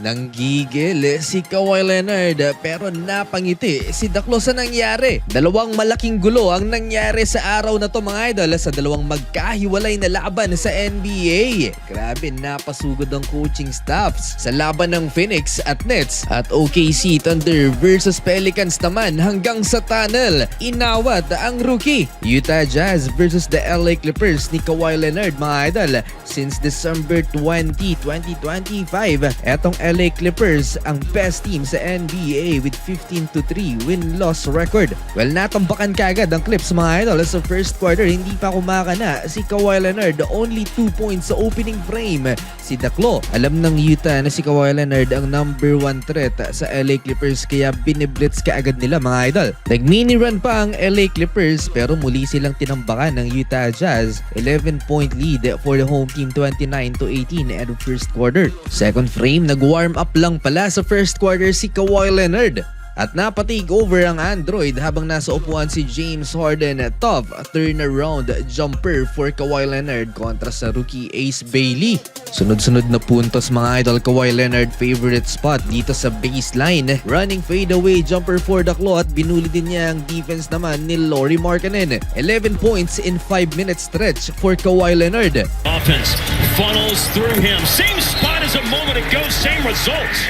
Nanggigil si Kawhi Leonard pero napangiti si Daklo sa nangyari. Dalawang malaking gulo ang nangyari sa araw na to mga idol sa dalawang magkahiwalay na laban sa NBA. Grabe, napasugod ang coaching staffs sa laban ng Phoenix at Nets at OKC Thunder versus Pelicans naman hanggang sa tunnel. Inawat ang rookie. Utah Jazz versus the LA Clippers ni Kawhi Leonard mga idol. Since December 20, 2025, etong LA Clippers ang best team sa NBA with 15-3 win-loss record. Well, natambakan kagad ang Clips mga idol sa first quarter. Hindi pa kumakana si Kawhi Leonard, only 2 points sa opening frame. Si Daklo, alam ng Utah na si Kawhi Leonard ang number 1 threat sa LA Clippers kaya biniblitz kaagad nila mga idol. Nag-mini run pa ang LA Clippers pero muli silang tinambakan ng Utah Jazz. 11-point lead for the home team, 29-18 at first quarter. Second frame, nag-warm up lang pala sa first quarter si Kawhi Leonard. At napatig over ang Android habang nasa upuan si James Harden. Tough turnaround jumper for Kawhi Leonard kontra sa rookie Ace Bailey. Sunod-sunod na puntos mga idol. Kawhi Leonard favorite spot dito sa baseline. Running fadeaway jumper for Daklo at binuli din niya ang defense naman ni Lauri Markkanen. 11 points in 5 minute stretch for Kawhi Leonard. Offense funnels through him. Same spot as a moment ago, same results.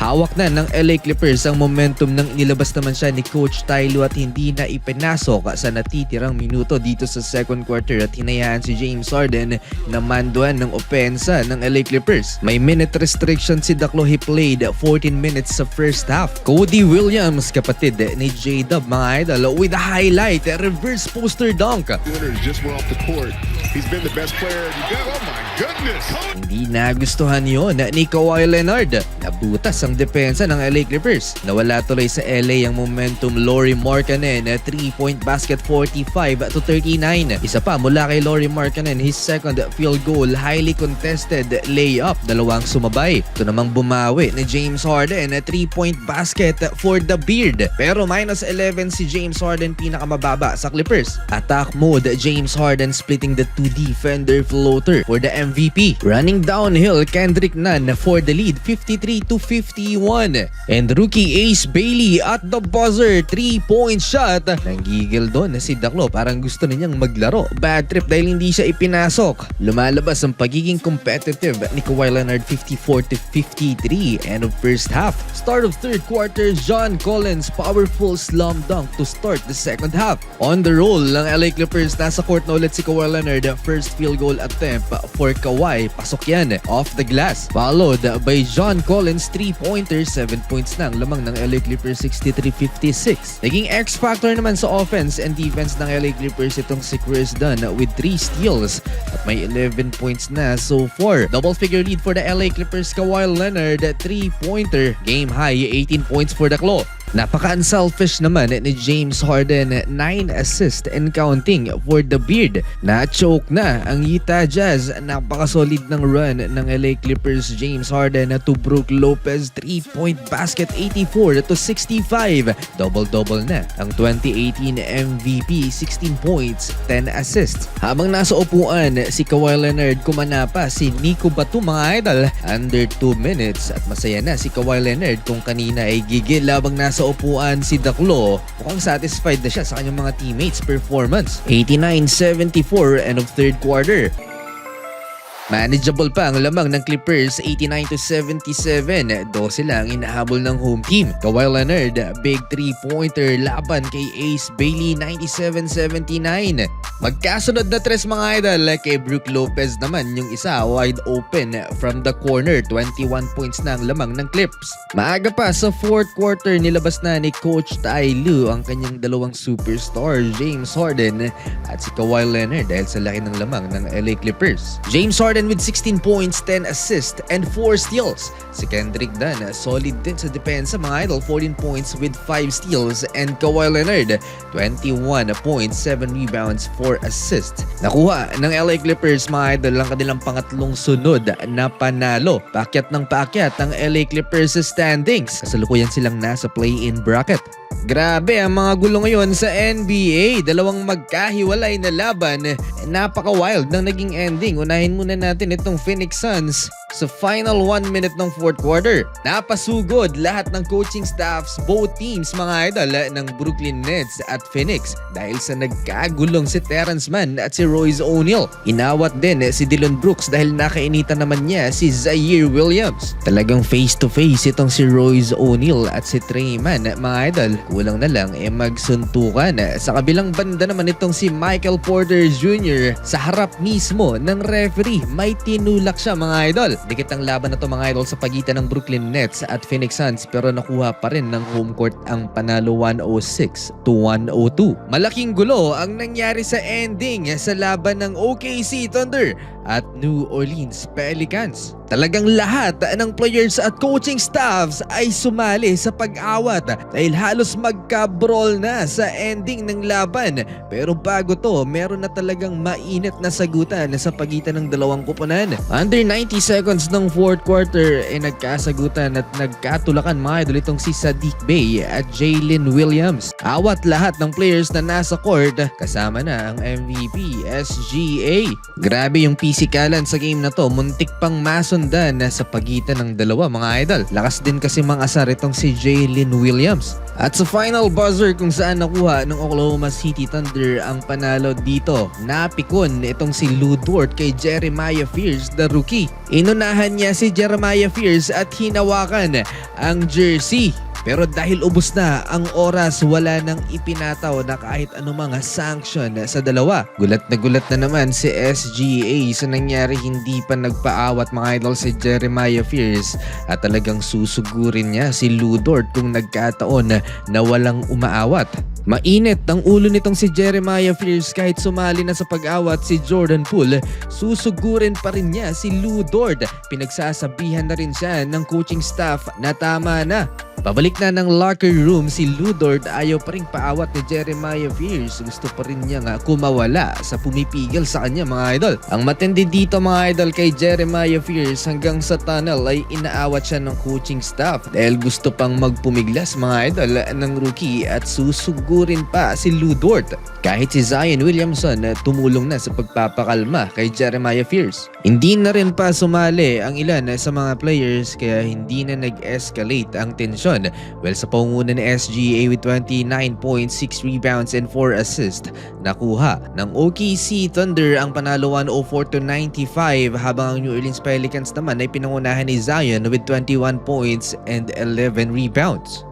Hawak na ng LA Clippers ang momentum nang inilabas naman siya ni Coach Ty Lue at hindi na ipinasok sa natitirang minuto dito sa second quarter at hinayaan si James Harden na manduan ng opensa ng LA Clippers. May minute restriction si Daklo, he played 14 minutes sa first half. Cody Williams, kapatid ni J-Dub mga idol, with a highlight, reverse poster dunk. Just went off the court. He's been the best player. Oh my goodness! Hindi nagustuhan yon ni Kawhi Leonard. Nabutas ang depensa ng LA Clippers. Nawala tuloy sa LA ang momentum. Lauri Markkanen, 3-point basket, 45-39. Isa pa mula kay Lauri Markkanen, his second field goal, highly contested layup, dalawang sumabay. Ito namang bumawi ni James Harden, 3-point basket for the Beard. Pero minus 11 si James Harden, pinakamababa sa Clippers. Attack mode, James Harden splitting the two defender floater for the MVP. Running downhill, Kendrick Nunn for the lead, 53-51. And rookie Ace Bailey at the buzzer, 3-point shot. Nanggigil doon si Daklo, parang gusto na niyang maglaro. Bad trip dahil hindi siya ipinasok. Lumalabas ang pagiging competitive ni Kawhi Leonard, 54-53 end of first half. Start of third quarter, John Collins powerful slam dunk to start the second half. On the roll ng LA Clippers, nasa court na ulit si Kawhi Leonard. First field goal attempt for Kawhi, pasok yan off the glass. Followed by John Collins, 3-pointer, 7 points na ang lamang ng LA Clippers, 63-56. Naging X-factor naman sa offense and defense ng LA Clippers itong si Chris Dunn with 3 steals at may 11 points na so far. Double figure lead for the LA Clippers, Kawhi Leonard, 3-pointer, game high, 18 points for the Claw. Napaka-unselfish naman ni James Harden, 9 assists and counting for the Beard. Na-choke na ang Utah Jazz. Napaka-solid ng run ng LA Clippers. James Harden to Brook Lopez, 3-point basket, 84-65. Double-double na ang 2018 MVP, 16 points, 10 assists. Habang nasa upuan si Kawhi Leonard, kumana pa si Nico Batum mga idol. Under 2 minutes at masaya na si Kawhi Leonard kung kanina ay gigil labang nasa upuan si Daklo. Mukhang satisfied na siya sa kanyang mga teammates' performance. 89-74 end of third quarter. Manageable pa ang lamang ng Clippers, 89-77. 12 lang inahabol ng home team. Kawhi Leonard, big 3-pointer laban kay Ace Bailey, 97-79. Magkasunod na tres mga idol. Kay Brook Lopez naman yung isa wide open from the corner. 21 points na ang lamang ng Clips. Maaga pa sa fourth quarter, nilabas na ni Coach Ty Lue ang kanyang dalawang superstar, James Harden at si Kawhi Leonard dahil sa laki ng lamang ng LA Clippers. James Harden with 16 points, 10 assists, and 4 steals. Si Kendrick Nunn, solid din sa depensa mga idol, 14 points with 5 steals. And Kawhi Leonard, 21 points, 7 rebounds, 4 assists. Nakuha ng LA Clippers mga idol ang kanilang pangatlong sunod na panalo. Paakyat ng paakyat ang LA Clippers sa standings. Kasalukuyan silang nasa play-in bracket. Grabe ang mga gulo ngayon sa NBA. Dalawang magkahiwalay na laban. Napaka-wild ng naging ending. Unahin muna natin itong Phoenix Suns sa final 1 minute ng fourth quarter. Napasugod lahat ng coaching staffs, both teams mga idol ng Brooklyn Nets at Phoenix dahil sa nagkagulong si Terrence Mann at si Royce O'Neal. Inawat din si Dillon Brooks dahil nakainitan naman niya si Zaire Williams. Talagang face to face itong si Royce O'Neal at si Trey Mann mga idol. Kulang na lang magsuntukan. Sa kabilang banda naman itong si Michael Porter Jr. sa harap mismo ng referee. May tinulak siya mga idol. Dikit ang laban na to mga idol sa pagitan ng Brooklyn Nets at Phoenix Suns pero nakuha pa rin ng home court ang panalo 106-102. Malaking gulo ang nangyari sa ending sa laban ng OKC Thunder at New Orleans Pelicans. Talagang lahat ng players at coaching staffs ay sumali sa pag-awat dahil halos magka-brawl na sa ending ng laban. Pero bago to, meron na talagang mainit na sagutan sa pagitan ng dalawang koponan. Under 90 seconds ng fourth quarter ay nagkasagutan at nagkatulakan mga idol itong si Saddiq Bey at Jalen Williams. Awat lahat ng players na nasa court kasama na ang MVP SGA. Grabe yung pisikalan sa game na to, muntik pang masundan sa pagitan ng dalawa mga idol. Lakas din kasi mangasar itong si Jalen Williams. At sa final buzzer kung saan nakuha ng Oklahoma City Thunder ang panalo dito, napikon itong si Lou Dort kay Jeremiah Fears, the rookie. Inunahan niya si Jeremiah Fears at hinawakan ang jersey. Pero dahil ubos na ang oras, wala nang ipinataw na kahit anumang sanction sa dalawa. Gulat na naman si SGA sa nangyari, hindi pa nagpaawat mga idol si Jeremiah Fears at talagang susugurin niya si Lou Dort kung nagkataon na walang umaawat. Mainit ang ulo nitong si Jeremiah Fears kahit sumali na sa pag-awat si Jordan Poole, susugurin pa rin niya si Lou Dort. Pinagsasabihan na rin siya ng coaching staff na tama na. Pabalik na ng locker room si Lou Dort, ayaw pa rin paawat ni Jeremiah Fears. Gusto pa rin niya kumawala sa pumipigil sa kanya mga idol. Ang matindi dito mga idol kay Jeremiah Fears, hanggang sa tunnel ay inaawat siya ng coaching staff dahil gusto pang magpumiglas mga idol ng rookie at susugurin pa si Lou Dort. Kahit si Zion Williamson tumulong na sa pagpapakalma kay Jeremiah Fears. Hindi na rin pa sumali ang ilan sa mga players kaya hindi na nag-escalate ang tensyon. Well, sa pangunguna ni SGA with 29 points, 6 rebounds and 4 assists, nakuha ng OKC Thunder ang panalo 104-95 habang ang New Orleans Pelicans naman ay pinangunahan ni Zion with 21 points and 11 rebounds.